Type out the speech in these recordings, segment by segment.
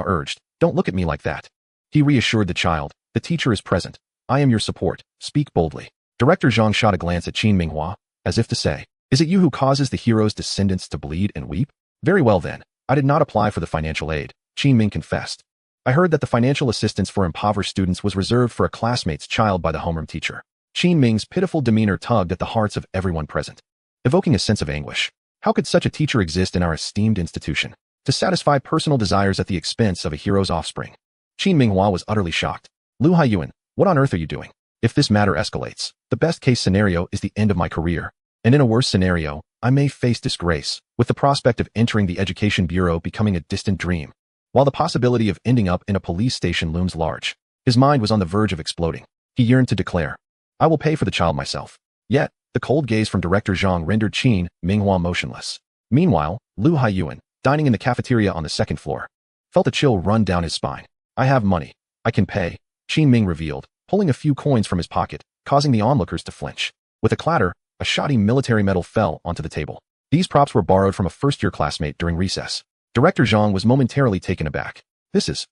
urged. Don't look at me like that. He reassured the child. The teacher is present. I am your support. Speak boldly. Director Zhang shot a glance at Qin Minghua, as if to say, is it you who causes the hero's descendants to bleed and weep? Very well then. I did not apply for the financial aid, Qin Ming confessed. I heard that the financial assistance for impoverished students was reserved for a classmate's child by the homeroom teacher. Qin Ming's pitiful demeanor tugged at the hearts of everyone present, evoking a sense of anguish. How could such a teacher exist in our esteemed institution? To satisfy personal desires at the expense of a hero's offspring. Qin Minghua was utterly shocked. Lu Haiyuan, what on earth are you doing? If this matter escalates, the best-case scenario is the end of my career. And in a worse scenario, I may face disgrace, with the prospect of entering the Education Bureau becoming a distant dream. While the possibility of ending up in a police station looms large, his mind was on the verge of exploding. He yearned to declare, I will pay for the child myself. Yet, the cold gaze from Director Zhang rendered Qin Minghua motionless. Meanwhile, Lu Haiyuan, dining in the cafeteria on the second floor, felt a chill run down his spine. I have money. I can pay, Qin Ming revealed, pulling a few coins from his pocket, causing the onlookers to flinch. With a clatter, a shoddy military medal fell onto the table. These props were borrowed from a first-year classmate during recess. Director Zhang was momentarily taken aback. This is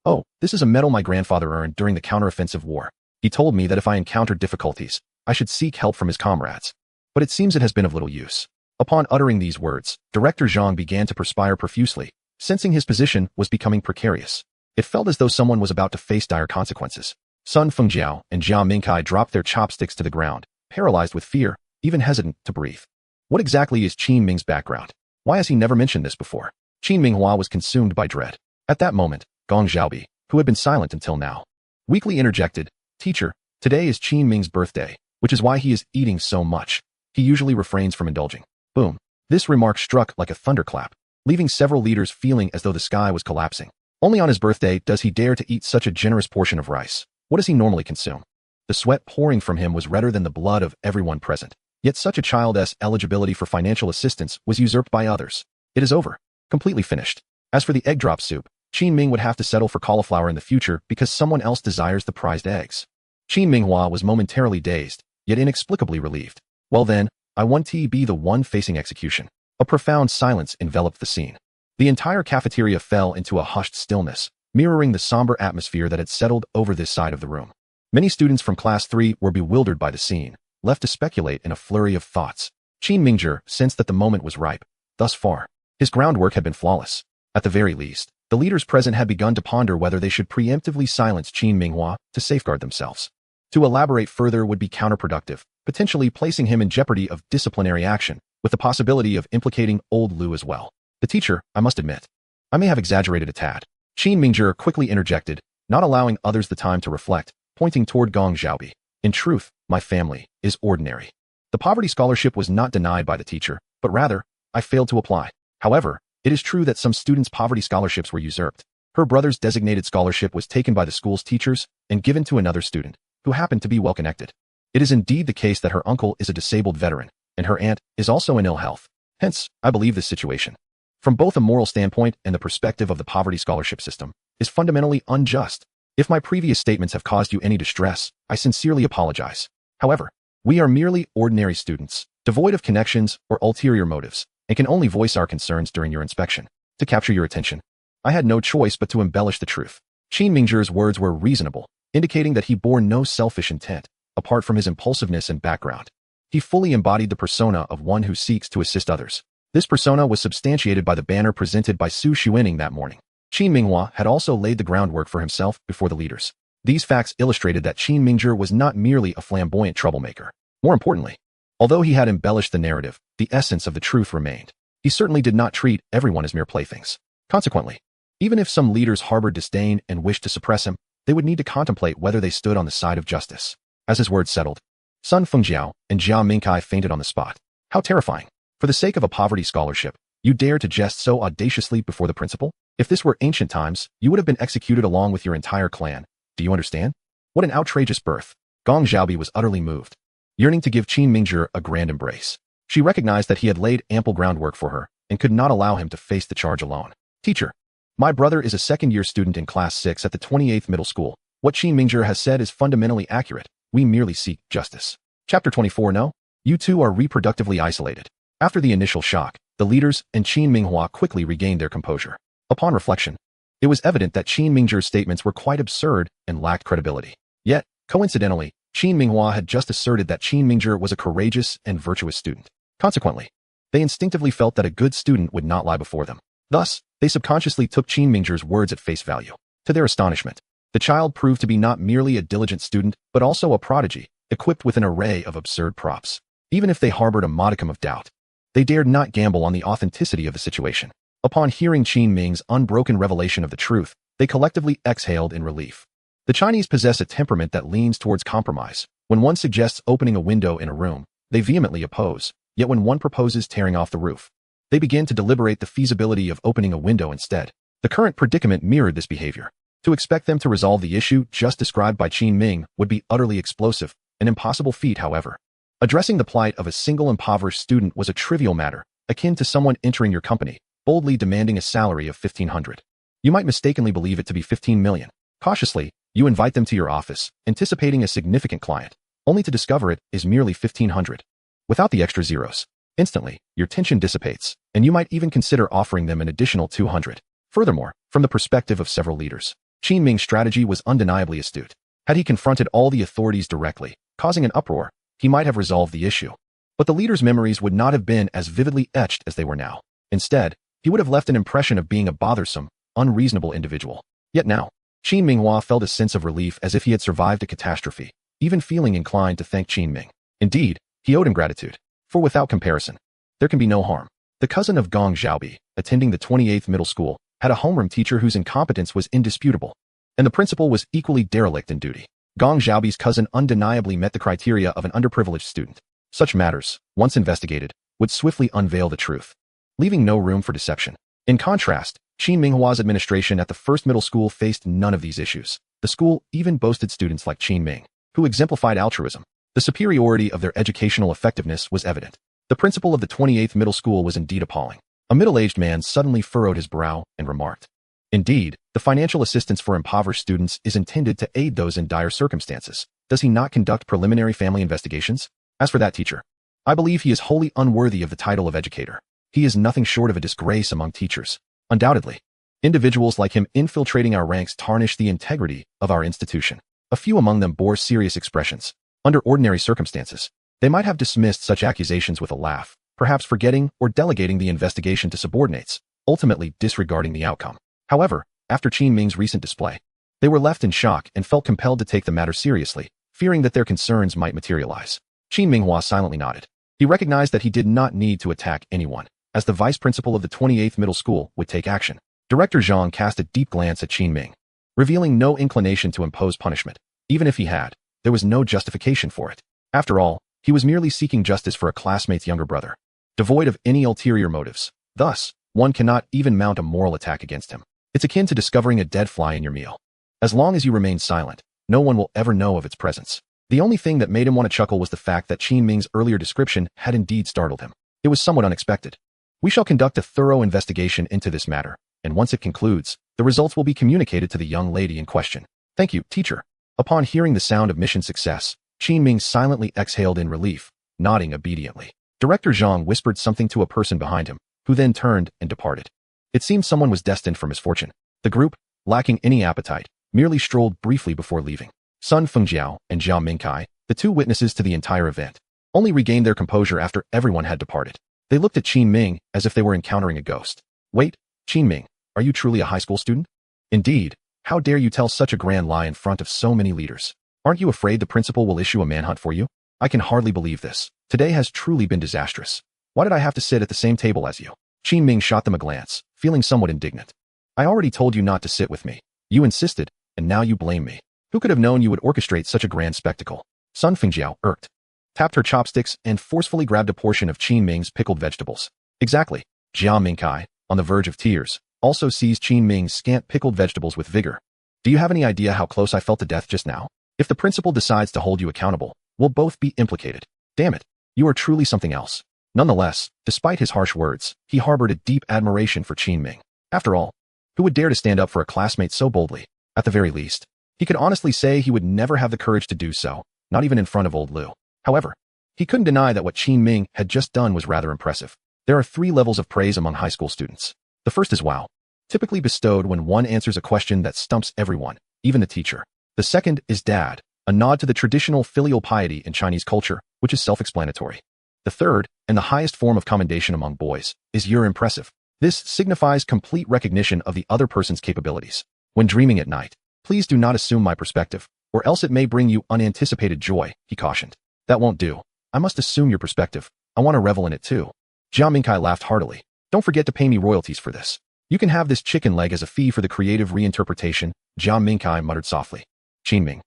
a medal my grandfather earned during the counteroffensive war. He told me that if I encountered difficulties, I should seek help from his comrades. But it seems it has been of little use. Upon uttering these words, Director Zhang began to perspire profusely, sensing his position was becoming precarious. It felt as though someone was about to face dire consequences. Sun Fengjiao and Jia Mingkai dropped their chopsticks to the ground, paralyzed with fear, even hesitant to breathe. What exactly is Qin Ming's background? Why has he never mentioned this before? Qin Minghua was consumed by dread. At that moment, Gong Xiaobi, who had been silent until now, weakly interjected, Teacher, today is Qin Ming's birthday, which is why he is eating so much. He usually refrains from indulging. Boom. This remark struck like a thunderclap, leaving several leaders feeling as though the sky was collapsing. Only on his birthday does he dare to eat such a generous portion of rice. What does he normally consume? The sweat pouring from him was redder than the blood of everyone present. Yet such a child's eligibility for financial assistance was usurped by others. It is over. Completely finished. As for the egg drop soup, Qin Ming would have to settle for cauliflower in the future because someone else desires the prized eggs. Qin Minghua was momentarily dazed, yet inexplicably relieved. Well then, I want to be the one facing execution. A profound silence enveloped the scene. The entire cafeteria fell into a hushed stillness, mirroring the somber atmosphere that had settled over this side of the room. Many students from Class 3 were bewildered by the scene, left to speculate in a flurry of thoughts. Qin Mingzhi sensed that the moment was ripe. Thus far, his groundwork had been flawless. At the very least, the leaders present had begun to ponder whether they should preemptively silence Qin Minghua to safeguard themselves. To elaborate further would be counterproductive, potentially placing him in jeopardy of disciplinary action, with the possibility of implicating old Lu as well. The teacher, I must admit, I may have exaggerated a tad. Qin Mingzhi quickly interjected, not allowing others the time to reflect, pointing toward Gong Xiaobi. In truth, my family is ordinary. The poverty scholarship was not denied by the teacher, but rather, I failed to apply. However, it is true that some students' poverty scholarships were usurped. Her brother's designated scholarship was taken by the school's teachers and given to another student, who happened to be well-connected. It is indeed the case that her uncle is a disabled veteran, and her aunt is also in ill health. Hence, I believe this situation, from both a moral standpoint and the perspective of the poverty scholarship system, is fundamentally unjust. If my previous statements have caused you any distress, I sincerely apologize. However, we are merely ordinary students, devoid of connections or ulterior motives, and can only voice our concerns during your inspection. To capture your attention, I had no choice but to embellish the truth. Qin Mingzhi's words were reasonable, indicating that he bore no selfish intent, apart from his impulsiveness and background. He fully embodied the persona of one who seeks to assist others. This persona was substantiated by the banner presented by Su Xuening that morning. Qin Minghua had also laid the groundwork for himself before the leaders. These facts illustrated that Qin Mingzhi was not merely a flamboyant troublemaker. More importantly, although he had embellished the narrative, the essence of the truth remained. He certainly did not treat everyone as mere playthings. Consequently, even if some leaders harbored disdain and wished to suppress him, they would need to contemplate whether they stood on the side of justice. As his words settled, Sun Fengjiao and Jia Mingkai fainted on the spot. How terrifying! For the sake of a poverty scholarship, you dare to jest so audaciously before the principal? If this were ancient times, you would have been executed along with your entire clan. Do you understand? What an outrageous birth! Gong Xiaobi was utterly moved, yearning to give Qin Mingzhi a grand embrace. She recognized that he had laid ample groundwork for her and could not allow him to face the charge alone. Teacher, my brother is a second-year student in Class 6 at the 28th Middle School. What Qin Mingzhi has said is fundamentally accurate. We merely seek justice. Chapter 24. No, you two are reproductively isolated. After the initial shock, the leaders and Qin Minghua quickly regained their composure. Upon reflection, It was evident that Qin Mingzhi's statements were quite absurd and lacked credibility. Yet, coincidentally, Qin Minghua had just asserted that Qin Mingzhi was a courageous and virtuous student. Consequently, they instinctively felt that a good student would not lie before them. Thus, they subconsciously took Qin Mingzhi's words at face value. To their astonishment, the child proved to be not merely a diligent student, but also a prodigy, equipped with an array of absurd props. Even if they harbored a modicum of doubt, they dared not gamble on the authenticity of the situation. Upon hearing Qin Ming's unbroken revelation of the truth, they collectively exhaled in relief. The Chinese possess a temperament that leans towards compromise. When one suggests opening a window in a room, they vehemently oppose. Yet when one proposes tearing off the roof, they begin to deliberate the feasibility of opening a window instead. The current predicament mirrored this behavior. To expect them to resolve the issue just described by Qin Ming would be utterly explosive, an impossible feat, however. Addressing the plight of a single impoverished student was a trivial matter, akin to someone entering your company, boldly demanding a salary of $1,500. You might mistakenly believe it to be $15 million. Cautiously, you invite them to your office, anticipating a significant client, only to discover it is merely $1,500. Without the extra zeros. Instantly, your tension dissipates, and you might even consider offering them an additional $200. Furthermore, from the perspective of several leaders, Qin Ming's strategy was undeniably astute. Had he confronted all the authorities directly, causing an uproar, he might have resolved the issue. But the leader's memories would not have been as vividly etched as they were now. Instead, he would have left an impression of being a bothersome, unreasonable individual. Yet now, Qin Minghua felt a sense of relief as if he had survived a catastrophe, even feeling inclined to thank Qin Ming. Indeed, he owed him gratitude. For without comparison, there can be no harm. The cousin of Gong Xiaobi, attending the 28th middle school, had a homeroom teacher whose incompetence was indisputable, and the principal was equally derelict in duty. Gong Xiaobi's cousin undeniably met the criteria of an underprivileged student. Such matters, once investigated, would swiftly unveil the truth, leaving no room for deception. In contrast, Qin Minghua's administration at the first middle school faced none of these issues. The school even boasted students like Qin Ming, who exemplified altruism. The superiority of their educational effectiveness was evident. The principal of the 28th middle school was indeed appalling. A middle-aged man suddenly furrowed his brow and remarked, "Indeed, the financial assistance for impoverished students is intended to aid those in dire circumstances. Does he not conduct preliminary family investigations? As for that teacher, I believe he is wholly unworthy of the title of educator. He is nothing short of a disgrace among teachers. Undoubtedly, individuals like him infiltrating our ranks tarnish the integrity of our institution." A few among them bore serious expressions. Under ordinary circumstances, they might have dismissed such accusations with a laugh, perhaps forgetting or delegating the investigation to subordinates, ultimately disregarding the outcome. However, after Qin Ming's recent display, they were left in shock and felt compelled to take the matter seriously, fearing that their concerns might materialize. Qin Minghua silently nodded. He recognized that he did not need to attack anyone, as the vice principal of the 28th middle school would take action. Director Zhang cast a deep glance at Qin Ming, revealing no inclination to impose punishment. Even if he had, there was no justification for it. After all, he was merely seeking justice for a classmate's younger brother, devoid of any ulterior motives. Thus, one cannot even mount a moral attack against him. It's akin to discovering a dead fly in your meal. As long as you remain silent, no one will ever know of its presence. The only thing that made him want to chuckle was the fact that Qin Ming's earlier description had indeed startled him. It was somewhat unexpected. We shall conduct a thorough investigation into this matter, and once it concludes, the results will be communicated to the young lady in question. Thank you, teacher. Upon hearing the sound of mission success, Qin Ming silently exhaled in relief, nodding obediently. Director Zhang whispered something to a person behind him, who then turned and departed. It seemed someone was destined for misfortune. The group, lacking any appetite, merely strolled briefly before leaving. Sun Fengjiao and Zhao Mingkai, the two witnesses to the entire event, only regained their composure after everyone had departed. They looked at Qin Ming as if they were encountering a ghost. Wait, Qin Ming, are you truly a high school student? Indeed. How dare you tell such a grand lie in front of so many leaders? Aren't you afraid the principal will issue a manhunt for you? I can hardly believe this. Today has truly been disastrous. Why did I have to sit at the same table as you? Qin Ming shot them a glance, feeling somewhat indignant. I already told you not to sit with me. You insisted, and now you blame me. Who could have known you would orchestrate such a grand spectacle? Sun Fengjiao, irked, tapped her chopsticks and forcefully grabbed a portion of Qin Ming's pickled vegetables. Exactly. Zhao Mingkai, on the verge of tears, also seized Qin Ming's scant pickled vegetables with vigor. Do you have any idea how close I felt to death just now? If the principal decides to hold you accountable, we'll both be implicated. Damn it, you are truly something else. Nonetheless, despite his harsh words, he harbored a deep admiration for Qin Ming. After all, who would dare to stand up for a classmate so boldly? At the very least, he could honestly say he would never have the courage to do so, not even in front of old Liu. However, he couldn't deny that what Qin Ming had just done was rather impressive. There are 3 levels of praise among high school students. The first is wow. typically bestowed when one answers a question that stumps everyone, even the teacher. The second is dad, a nod to the traditional filial piety in Chinese culture, which is self-explanatory. The third, and the highest form of commendation among boys, is you're impressive. This signifies complete recognition of the other person's capabilities. When dreaming at night, please do not assume my perspective, or else it may bring you unanticipated joy, he cautioned. That won't do. I must assume your perspective. I want to revel in it too. Jia Mingkai laughed heartily. Don't forget to pay me royalties for this. You can have this chicken leg as a fee for the creative reinterpretation, Jia Mingkai muttered softly. Qin Ming.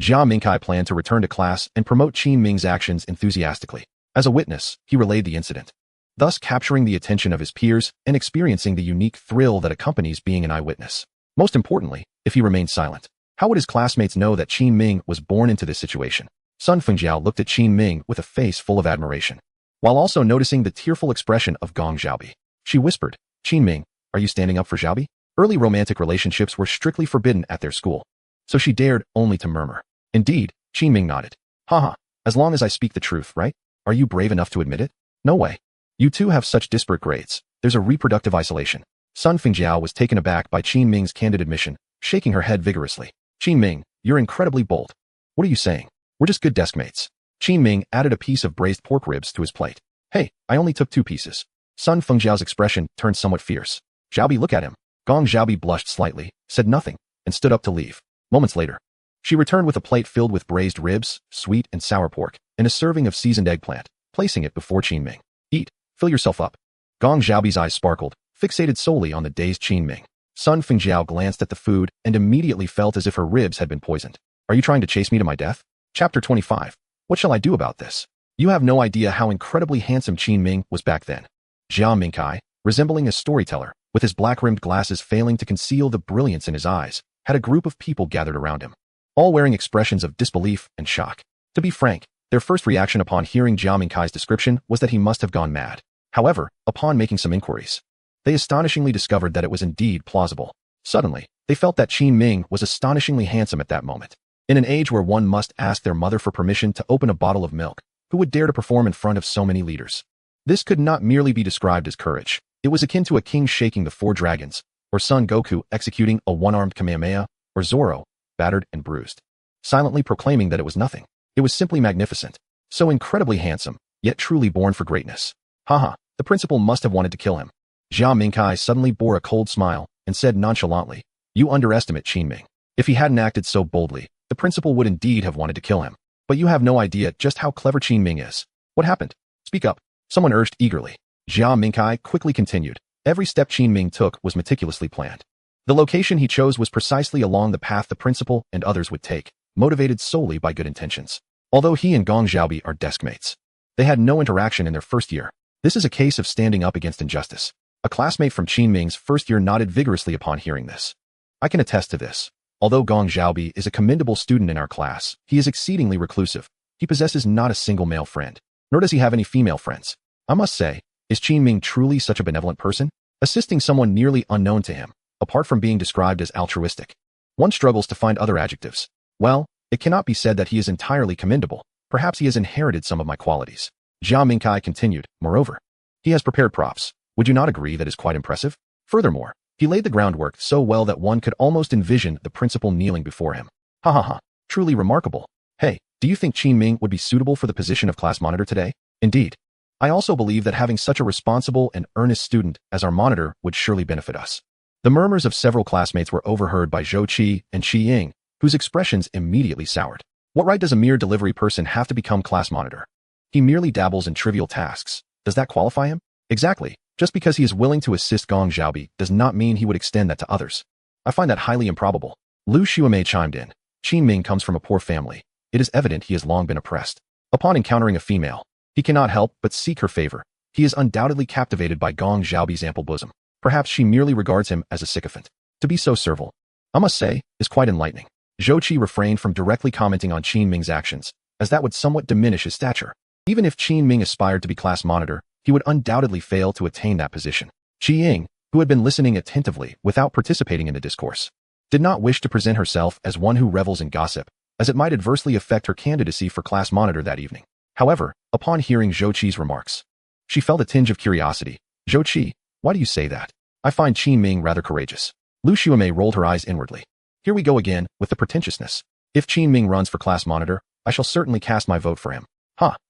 Jia Mingkai planned to return to class and promote Qin Ming's actions enthusiastically. As a witness, he relayed the incident, thus capturing the attention of his peers and experiencing the unique thrill that accompanies being an eyewitness. Most importantly, if he remained silent, how would his classmates know that Qin Ming was born into this situation? Sun Fengjiao looked at Qin Ming with a face full of admiration, while also noticing the tearful expression of Gong Xiaobi. She whispered, Qin Ming, are you standing up for Xiaobi? Early romantic relationships were strictly forbidden at their school, so she dared only to murmur. Indeed, Qin Ming nodded. Haha, as long as I speak the truth, right? Are you brave enough to admit it? No way. You two have such disparate grades. There's a reproductive isolation. Sun Fengjiao was taken aback by Qin Ming's candid admission, shaking her head vigorously. Qin Ming, you're incredibly bold. What are you saying? We're just good desk mates. Qin Ming added a piece of braised pork ribs to his plate. Hey, I only took 2 pieces. Sun Fengjiao's expression turned somewhat fierce. Xiaobi, look at him. Gong Xiaobi blushed slightly, said nothing, and stood up to leave. Moments later, she returned with a plate filled with braised ribs, sweet and sour pork, and a serving of seasoned eggplant, placing it before Qin Ming. Eat, fill yourself up. Gong Xiaobi's eyes sparkled, fixated solely on the dazed Qin Ming. Sun Fengjiao glanced at the food and immediately felt as if her ribs had been poisoned. Are you trying to chase me to my death? Chapter 25. What shall I do about this? You have no idea how incredibly handsome Qin Ming was back then. Jia Mingkai, resembling a storyteller, with his black-rimmed glasses failing to conceal the brilliance in his eyes, had a group of people gathered around him, all wearing expressions of disbelief and shock. To be frank, their first reaction upon hearing Jia Mingkai's description was that he must have gone mad. However, upon making some inquiries, they astonishingly discovered that it was indeed plausible. Suddenly, they felt that Qin Ming was astonishingly handsome at that moment. In an age where one must ask their mother for permission to open a bottle of milk, who would dare to perform in front of so many leaders? This could not merely be described as courage. It was akin to a king shaking the 4 dragons, or Son Goku executing a one-armed Kamehameha, or Zoro, battered and bruised, silently proclaiming that it was nothing. It was simply magnificent. So incredibly handsome, yet truly born for greatness. Haha, the principal must have wanted to kill him. Jia Mingkai suddenly bore a cold smile and said nonchalantly, you underestimate Qin Ming. If he hadn't acted so boldly, the principal would indeed have wanted to kill him. But you have no idea just how clever Qin Ming is. What happened? Speak up. Someone urged eagerly. Jia Mingkai quickly continued. Every step Qin Ming took was meticulously planned. The location he chose was precisely along the path the principal and others would take, motivated solely by good intentions. Although he and Gong Xiaobi are deskmates, they had no interaction in their first year. This is a case of standing up against injustice. A classmate from Qin Ming's first year nodded vigorously upon hearing this. I can attest to this. Although Gong Xiaobi is a commendable student in our class, he is exceedingly reclusive. He possesses not a single male friend, nor does he have any female friends. I must say, is Qin Ming truly such a benevolent person? Assisting someone nearly unknown to him, apart from being described as altruistic. One struggles to find other adjectives. Well, it cannot be said that he is entirely commendable. Perhaps he has inherited some of my qualities. Jia Mingkai continued, moreover, he has prepared props. Would you not agree that is quite impressive? Furthermore, he laid the groundwork so well that one could almost envision the principal kneeling before him. Ha ha ha, truly remarkable. Hey, do you think Qin Ming would be suitable for the position of class monitor today? Indeed. I also believe that having such a responsible and earnest student as our monitor would surely benefit us. The murmurs of several classmates were overheard by Zhou Qi and Qi Ying, whose expressions immediately soured. What right does a mere delivery person have to become class monitor? He merely dabbles in trivial tasks. Does that qualify him? Exactly. Just because he is willing to assist Gong Xiaobi does not mean he would extend that to others. I find that highly improbable. Lu Xuemei chimed in. Qin Ming comes from a poor family. It is evident he has long been oppressed. Upon encountering a female, he cannot help but seek her favor. He is undoubtedly captivated by Gong Xiaobi's ample bosom. Perhaps she merely regards him as a sycophant. To be so servile, I must say, is quite enlightening. Zhou Qi refrained from directly commenting on Qin Ming's actions, as that would somewhat diminish his stature. Even if Qin Ming aspired to be class monitor, he would undoubtedly fail to attain that position. Qi Ying, who had been listening attentively without participating in the discourse, did not wish to present herself as one who revels in gossip, as it might adversely affect her candidacy for class monitor that evening. However, upon hearing Zhou Qi's remarks, she felt a tinge of curiosity. Zhou Qi, why do you say that? I find Qin Ming rather courageous. Lu Xiaomei rolled her eyes inwardly. Here we go again, with the pretentiousness. If Qin Ming runs for class monitor, I shall certainly cast my vote for him.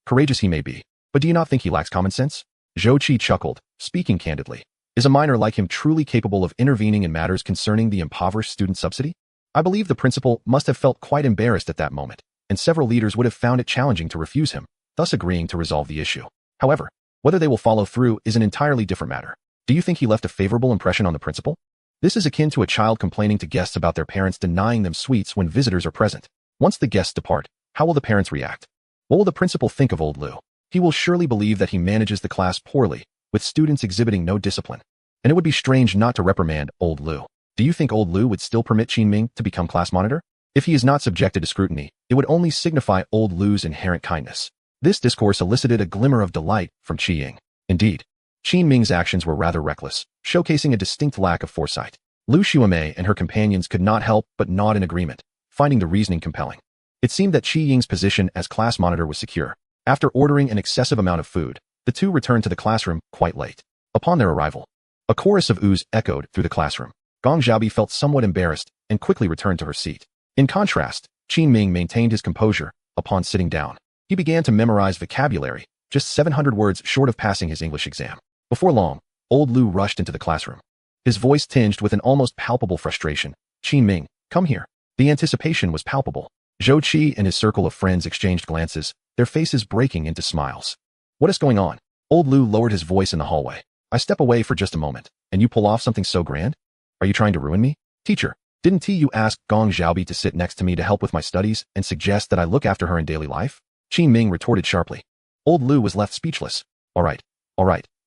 Courageous he may be, but do you not think he lacks common sense? Zhou Qi chuckled, speaking candidly. Is a minor like him truly capable of intervening in matters concerning the impoverished student subsidy? I believe the principal must have felt quite embarrassed at that moment, and several leaders would have found it challenging to refuse him, thus agreeing to resolve the issue. However, whether they will follow through is an entirely different matter. Do you think he left a favorable impression on the principal? This is akin to a child complaining to guests about their parents denying them sweets when visitors are present. Once the guests depart, how will the parents react? What will the principal think of old Lu? He will surely believe that he manages the class poorly, with students exhibiting no discipline. And it would be strange not to reprimand old Lu. Do you think old Lu would still permit Qin Ming to become class monitor? If he is not subjected to scrutiny, it would only signify old Lu's inherent kindness. This discourse elicited a glimmer of delight from Qi Ying. Indeed, Qin Ming's actions were rather reckless, showcasing a distinct lack of foresight. Lu Xiaomei and her companions could not help but nod in agreement, finding the reasoning compelling. It seemed that Qi Ying's position as class monitor was secure. After ordering an excessive amount of food, the two returned to the classroom quite late. Upon their arrival, a chorus of oohs echoed through the classroom. Gong Xiaobi felt somewhat embarrassed and quickly returned to her seat. In contrast, Qin Ming maintained his composure upon sitting down. He began to memorize vocabulary, just 700 words short of passing his English exam. Before long, old Lu rushed into the classroom. His voice tinged with an almost palpable frustration. Qin Ming, come here. The anticipation was palpable. Zhou Qi and his circle of friends exchanged glances, their faces breaking into smiles. What is going on? Old Lu lowered his voice in the hallway. I step away for just a moment, and you pull off something so grand? Are you trying to ruin me? Teacher, didn't you ask Gong Xiaobi to sit next to me to help with my studies and suggest that I look after her in daily life? Qin Ming retorted sharply. Old Lu was left speechless. All right.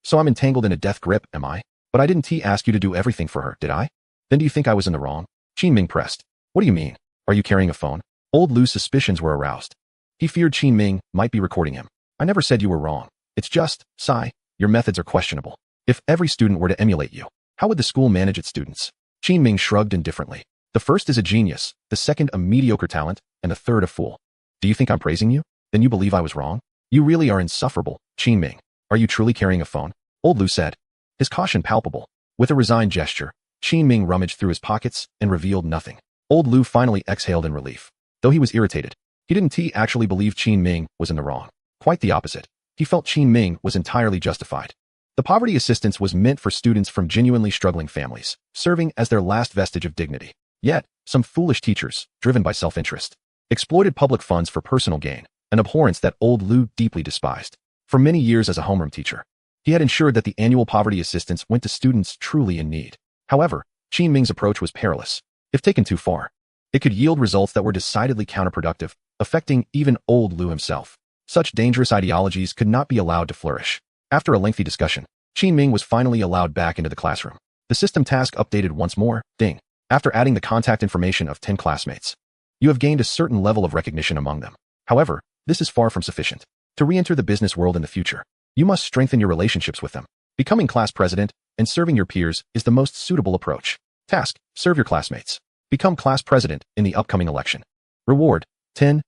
So I'm entangled in a death grip, am I? But I didn't ask you to do everything for her, did I? Then do you think I was in the wrong? Qin Ming pressed. What do you mean? Are you carrying a phone? Old Lu's suspicions were aroused. He feared Qin Ming might be recording him. I never said you were wrong. It's just, Sai, your methods are questionable. If every student were to emulate you, how would the school manage its students? Qin Ming shrugged indifferently. The first is a genius, the second a mediocre talent, and the third a fool. Do you think I'm praising you? Then you believe I was wrong? You really are insufferable, Qin Ming. Are you truly carrying a phone? Old Lu said, his caution palpable. With a resigned gesture, Qin Ming rummaged through his pockets and revealed nothing. Old Lu finally exhaled in relief. Though he was irritated, he didn't actually believe Qin Ming was in the wrong. Quite the opposite. He felt Qin Ming was entirely justified. The poverty assistance was meant for students from genuinely struggling families, serving as their last vestige of dignity. Yet, some foolish teachers, driven by self-interest, exploited public funds for personal gain, an abhorrence that old Lu deeply despised. For many years as a homeroom teacher, he had ensured that the annual poverty assistance went to students truly in need. However, Qin Ming's approach was perilous. If taken too far, it could yield results that were decidedly counterproductive, affecting even old Lu himself. Such dangerous ideologies could not be allowed to flourish. After a lengthy discussion, Qin Ming was finally allowed back into the classroom. The system task updated once more, ding. After adding the contact information of 10 classmates, you have gained a certain level of recognition among them. However, this is far from sufficient. To re-enter the business world in the future, you must strengthen your relationships with them. Becoming class president and serving your peers is the most suitable approach. Task: serve your classmates. Become class president in the upcoming election. Reward: 10,000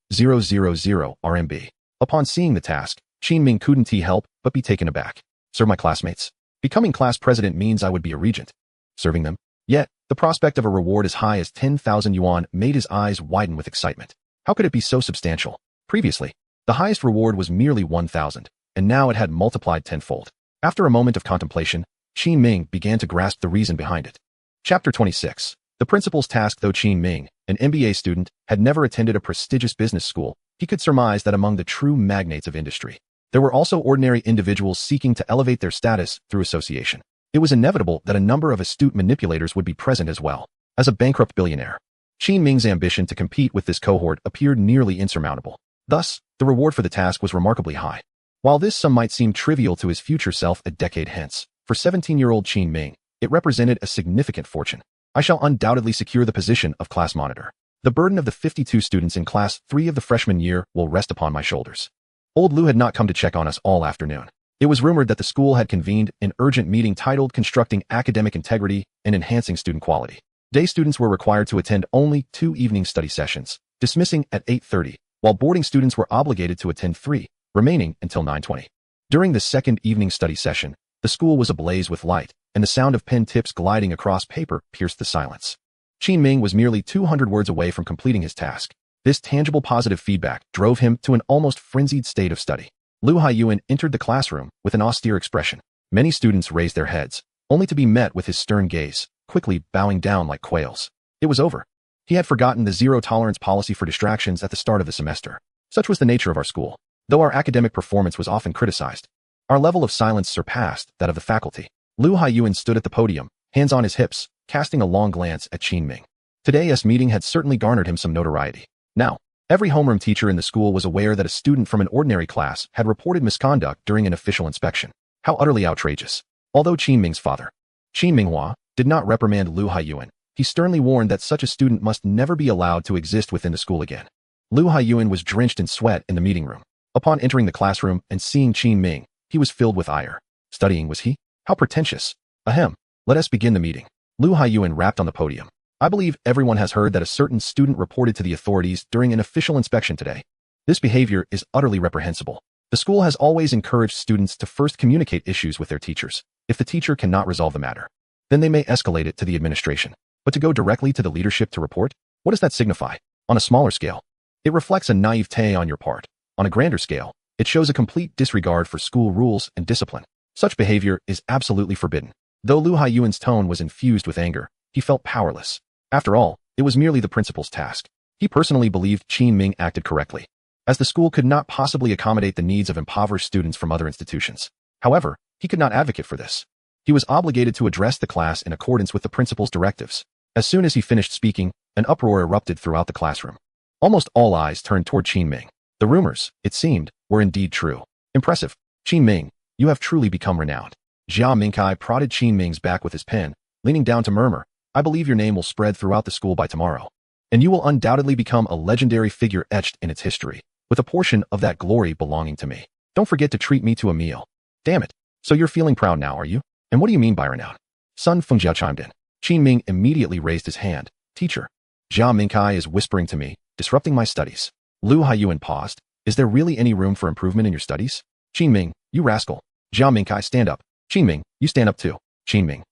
RMB. Upon seeing the task, Qin Ming couldn't help but be taken aback. Serve my classmates? Becoming class president means I would be a regent. Serving them? Yet, the prospect of a reward as high as 10,000 yuan made his eyes widen with excitement. How could it be so substantial? Previously, the highest reward was merely 1,000, and now it had multiplied tenfold. After a moment of contemplation, Qin Ming began to grasp the reason behind it. Chapter 26. The principal's task. Though Qin Ming, an MBA student, had never attended a prestigious business school, he could surmise that among the true magnates of industry, there were also ordinary individuals seeking to elevate their status through association. It was inevitable that a number of astute manipulators would be present as well. As a bankrupt billionaire, Qin Ming's ambition to compete with this cohort appeared nearly insurmountable. Thus, the reward for the task was remarkably high. While this sum might seem trivial to his future self a decade hence, for 17-year-old Qin Ming, it represented a significant fortune. I shall undoubtedly secure the position of class monitor. The burden of the 52 students in class 3 of the freshman year will rest upon my shoulders. Old Lu had not come to check on us all afternoon. It was rumored that the school had convened an urgent meeting titled Constructing Academic Integrity and Enhancing Student Quality. Day students were required to attend only 2 evening study sessions, dismissing at 8:30, while boarding students were obligated to attend 3, remaining until 9:20. During the second evening study session, the school was ablaze with light, and the sound of pen tips gliding across paper pierced the silence. Qin Ming was merely 200 words away from completing his task. This tangible positive feedback drove him to an almost frenzied state of study. Lu Haiyuan entered the classroom with an austere expression. Many students raised their heads, only to be met with his stern gaze, quickly bowing down like quails. It was over. He had forgotten the zero-tolerance policy for distractions at the start of the semester. Such was the nature of our school. Though our academic performance was often criticized, our level of silence surpassed that of the faculty. Lu Haiyuan stood at the podium, hands on his hips, casting a long glance at Qin Ming. Today's meeting had certainly garnered him some notoriety. Now, every homeroom teacher in the school was aware that a student from an ordinary class had reported misconduct during an official inspection. How utterly outrageous. Although Qin Ming's father, Qin Minghua, did not reprimand Lu Haiyuan, he sternly warned that such a student must never be allowed to exist within the school again. Lu Haiyuan was drenched in sweat in the meeting room. Upon entering the classroom and seeing Qin Ming, he was filled with ire. Studying was he? How pretentious. Ahem. Let us begin the meeting. Lu Haiyuan rapped on the podium. I believe everyone has heard that a certain student reported to the authorities during an official inspection today. This behavior is utterly reprehensible. The school has always encouraged students to first communicate issues with their teachers. If the teacher cannot resolve the matter, then they may escalate it to the administration. But to go directly to the leadership to report? What does that signify? On a smaller scale, it reflects a naivete on your part. On a grander scale, it shows a complete disregard for school rules and discipline. Such behavior is absolutely forbidden. Though Lu Haiyuan's tone was infused with anger, he felt powerless. After all, it was merely the principal's task. He personally believed Qin Ming acted correctly, as the school could not possibly accommodate the needs of impoverished students from other institutions. However, he could not advocate for this. He was obligated to address the class in accordance with the principal's directives. As soon as he finished speaking, an uproar erupted throughout the classroom. Almost all eyes turned toward Qin Ming. The rumors, it seemed, were indeed true. Impressive. Qin Ming, you have truly become renowned. Jia Mingkai prodded Qin Ming's back with his pen, leaning down to murmur, I believe your name will spread throughout the school by tomorrow, and you will undoubtedly become a legendary figure etched in its history, with a portion of that glory belonging to me. Don't forget to treat me to a meal. Damn it. So you're feeling proud now, are you? And what do you mean by renowned? Sun Fengjiao chimed in. Qin Ming immediately raised his hand. Teacher, Jia Mingkai is whispering to me, disrupting my studies. Lu Haiyuan paused. Is there really any room for improvement in your studies? Qin Ming, you rascal. Jia Mingkai, stand up. Qin Ming, you stand up too. Qin Ming,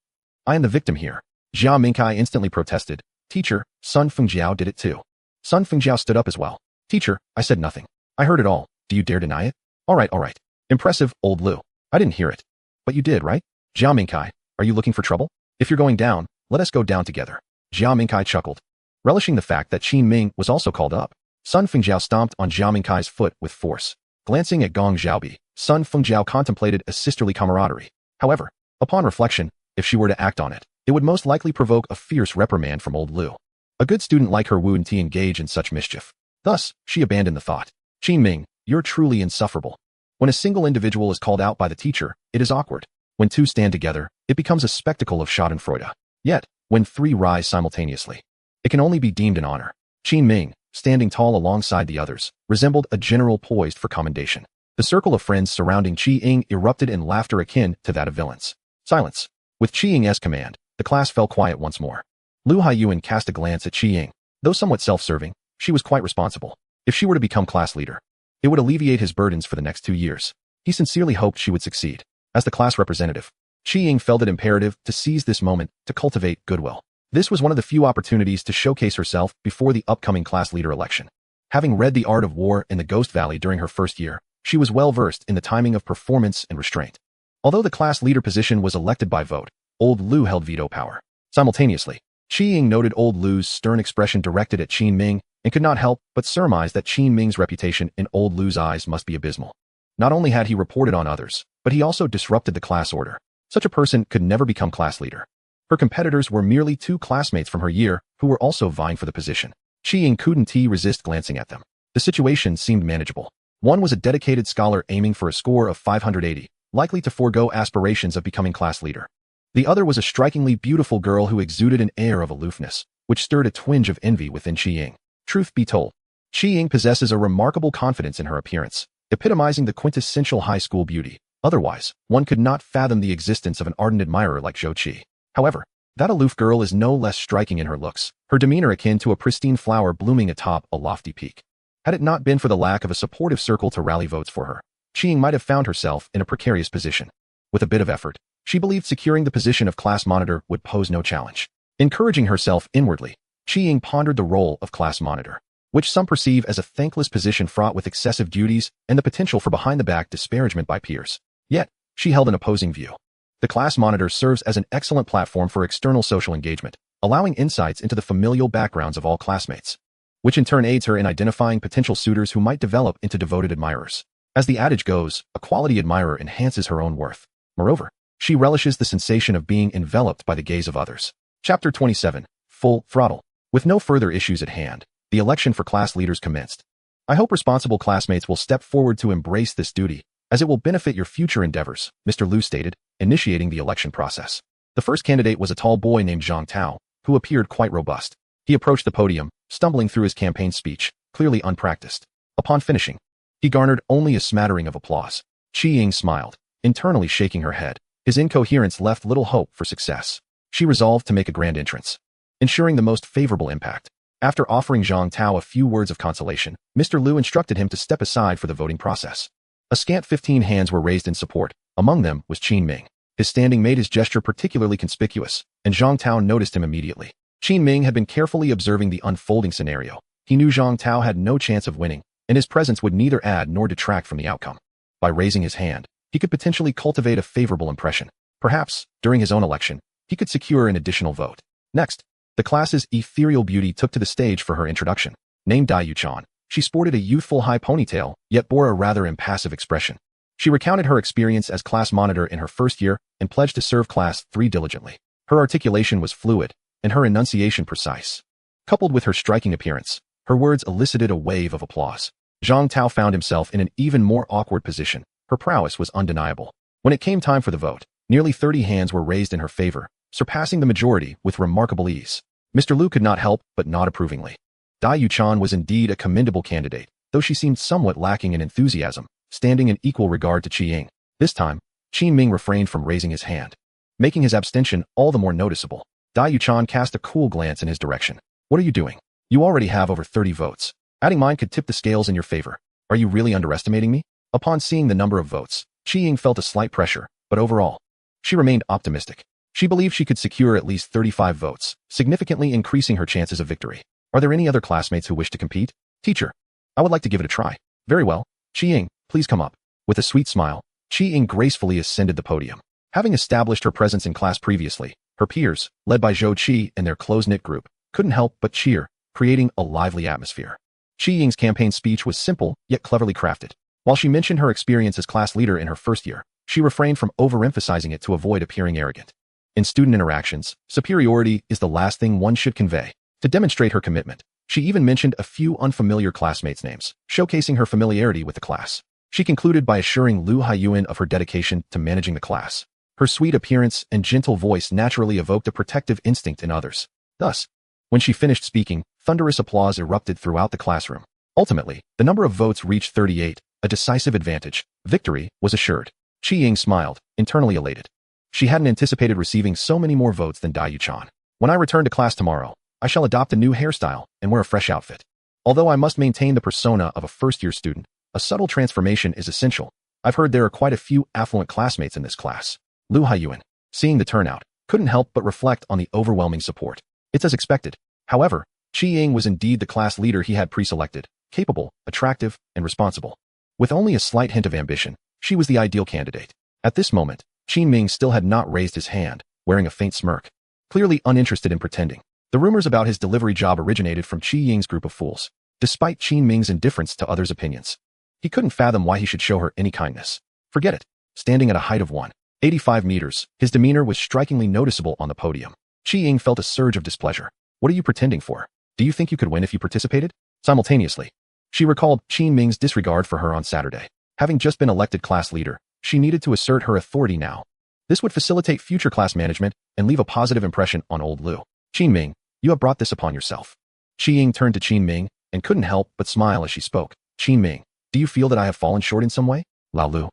I am the victim here. Jia Mingkai instantly protested. Teacher, Sun Fengjiao did it too. Sun Fengjiao stood up as well. Teacher, I said nothing. I heard it all. Do you dare deny it? All right. Impressive, old Lu. I didn't hear it. But you did, right? Jia Mingkai, are you looking for trouble? If you're going down, let us go down together. Jia Mingkai chuckled, relishing the fact that Qin Ming was also called up. Sun Fengjiao stomped on Jia Mingkai's foot with force. Glancing at Gong Xiaobi, Sun Fengjiao contemplated a sisterly camaraderie. However, upon reflection, if she were to act on it, it would most likely provoke a fierce reprimand from old Lu. A good student like her wouldn't engage in such mischief. Thus, she abandoned the thought. Qin Ming, you're truly insufferable. When a single individual is called out by the teacher, it is awkward. When two stand together, it becomes a spectacle of schadenfreude. Yet, when three rise simultaneously, it can only be deemed an honor. Qin Ming, standing tall alongside the others, resembled a general poised for commendation. The circle of friends surrounding Qi Ying erupted in laughter akin to that of villains. Silence. With Qi Ying's command, the class fell quiet once more. Lu Haiyuan cast a glance at Qi Ying. Though somewhat self-serving, she was quite responsible. If she were to become class leader, it would alleviate his burdens for the next 2 years. He sincerely hoped she would succeed. As the class representative, Qi Ying felt it imperative to seize this moment to cultivate goodwill. This was one of the few opportunities to showcase herself before the upcoming class leader election. Having read The Art of War in the Ghost Valley during her first year, she was well versed in the timing of performance and restraint. Although the class leader position was elected by vote, old Lu held veto power. Simultaneously, Qi Ying noted old Lu's stern expression directed at Qin Ming and could not help but surmise that Qin Ming's reputation in old Lu's eyes must be abysmal. Not only had he reported on others, but he also disrupted the class order. Such a person could never become class leader. Her competitors were merely 2 classmates from her year who were also vying for the position. Qi Ying couldn't resist glancing at them. The situation seemed manageable. One was a dedicated scholar aiming for a score of 580, likely to forego aspirations of becoming class leader. The other was a strikingly beautiful girl who exuded an air of aloofness, which stirred a twinge of envy within Qi Ying. Truth be told, Qi Ying possesses a remarkable confidence in her appearance, epitomizing the quintessential high school beauty. Otherwise, one could not fathom the existence of an ardent admirer like Zhou Qi. However, that aloof girl is no less striking in her looks, her demeanor akin to a pristine flower blooming atop a lofty peak. Had it not been for the lack of a supportive circle to rally votes for her, Qi Ying might have found herself in a precarious position. With a bit of effort, She believed securing the position of class monitor would pose no challenge. Encouraging herself inwardly, Qi Ying pondered the role of class monitor, which some perceive as a thankless position fraught with excessive duties and the potential for behind-the-back disparagement by peers. Yet, she held an opposing view. The class monitor serves as an excellent platform for external social engagement, allowing insights into the familial backgrounds of all classmates, which in turn aids her in identifying potential suitors who might develop into devoted admirers. As the adage goes, a quality admirer enhances her own worth. Moreover, she relishes the sensation of being enveloped by the gaze of others. Chapter 27. Full Throttle. With no further issues at hand, the election for class leaders commenced. I hope responsible classmates will step forward to embrace this duty, as it will benefit your future endeavors, Mr. Liu stated, initiating the election process. The first candidate was a tall boy named Zhang Tao, who appeared quite robust. He approached the podium, stumbling through his campaign speech, clearly unpracticed. Upon finishing, he garnered only a smattering of applause. Qi Ying smiled, internally shaking her head. His incoherence left little hope for success. She resolved to make a grand entrance, ensuring the most favorable impact. After offering Zhang Tao a few words of consolation, Mr. Liu instructed him to step aside for the voting process. A scant 15 hands were raised in support. Among them was Qin Ming. His standing made his gesture particularly conspicuous, and Zhang Tao noticed him immediately. Qin Ming had been carefully observing the unfolding scenario. He knew Zhang Tao had no chance of winning, and his presence would neither add nor detract from the outcome. By raising his hand, he could potentially cultivate a favorable impression. Perhaps, during his own election, he could secure an additional vote. Next, the class's ethereal beauty took to the stage for her introduction. Named Dai Yuchan, she sported a youthful high ponytail, yet bore a rather impassive expression. She recounted her experience as class monitor in her first year and pledged to serve class 3 diligently. Her articulation was fluid, and her enunciation precise. Coupled with her striking appearance, her words elicited a wave of applause. Zhang Tao found himself in an even more awkward position. Her prowess was undeniable. When it came time for the vote, nearly 30 hands were raised in her favor, surpassing the majority with remarkable ease. Mr. Liu could not help but nod approvingly. Dai Yuchan was indeed a commendable candidate, though she seemed somewhat lacking in enthusiasm, standing in equal regard to Qi Ying. This time, Qin Ming refrained from raising his hand, making his abstention all the more noticeable. Dai Yuchan cast a cool glance in his direction. What are you doing? You already have over 30 votes. Adding mine could tip the scales in your favor. Are you really underestimating me? Upon seeing the number of votes, Qi Ying felt a slight pressure, but overall, she remained optimistic. She believed she could secure at least 35 votes, significantly increasing her chances of victory. Are there any other classmates who wish to compete? Teacher, I would like to give it a try. Very well. Qi Ying, please come up. With a sweet smile, Qi Ying gracefully ascended the podium. Having established her presence in class previously, her peers, led by Zhou Qi and their close-knit group, couldn't help but cheer, creating a lively atmosphere. Qi Ying's campaign speech was simple, yet cleverly crafted. While she mentioned her experience as class leader in her first year, she refrained from overemphasizing it to avoid appearing arrogant. In student interactions, superiority is the last thing one should convey. To demonstrate her commitment, she even mentioned a few unfamiliar classmates' names, showcasing her familiarity with the class. She concluded by assuring Liu Haiyuan of her dedication to managing the class. Her sweet appearance and gentle voice naturally evoked a protective instinct in others. Thus, when she finished speaking, thunderous applause erupted throughout the classroom. Ultimately, the number of votes reached 38, a decisive advantage. Victory was assured. Qi Ying smiled, internally elated. She hadn't anticipated receiving so many more votes than Dai Yuchan. When I return to class tomorrow, I shall adopt a new hairstyle and wear a fresh outfit. Although I must maintain the persona of a first-year student, a subtle transformation is essential. I've heard there are quite a few affluent classmates in this class. Liu Haiyuan, seeing the turnout, couldn't help but reflect on the overwhelming support. It's as expected. However, Qi Ying was indeed the class leader he had pre-selected, capable, attractive, and responsible. With only a slight hint of ambition, she was the ideal candidate. At this moment, Qin Ming still had not raised his hand, wearing a faint smirk, clearly uninterested in pretending. The rumors about his delivery job originated from Qi Ying's group of fools. Despite Qin Ming's indifference to others' opinions, he couldn't fathom why he should show her any kindness. Forget it. Standing at a height of 185 meters, his demeanor was strikingly noticeable on the podium. Qi Ying felt a surge of displeasure. What are you pretending for? Do you think you could win if you participated? Simultaneously, she recalled Qin Ming's disregard for her on Saturday. Having just been elected class leader, she needed to assert her authority now. This would facilitate future class management and leave a positive impression on old Liu. Qin Ming, you have brought this upon yourself. Qi Ying turned to Qin Ming and couldn't help but smile as she spoke. Qin Ming, do you feel that I have fallen short in some way? Lao Lu.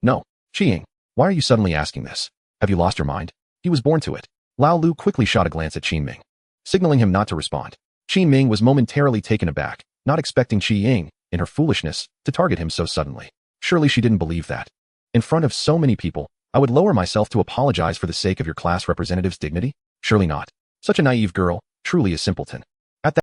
No. Qi Ying, why are you suddenly asking this? Have you lost your mind? He was born to it. Lao Lu quickly shot a glance at Qin Ming, signaling him not to respond. Qin Ming was momentarily taken aback, not expecting Qi Ying, in her foolishness, to target him so suddenly. Surely she didn't believe that. In front of so many people, I would lower myself to apologize for the sake of your class representative's dignity? Surely not. Such a naive girl, truly a simpleton.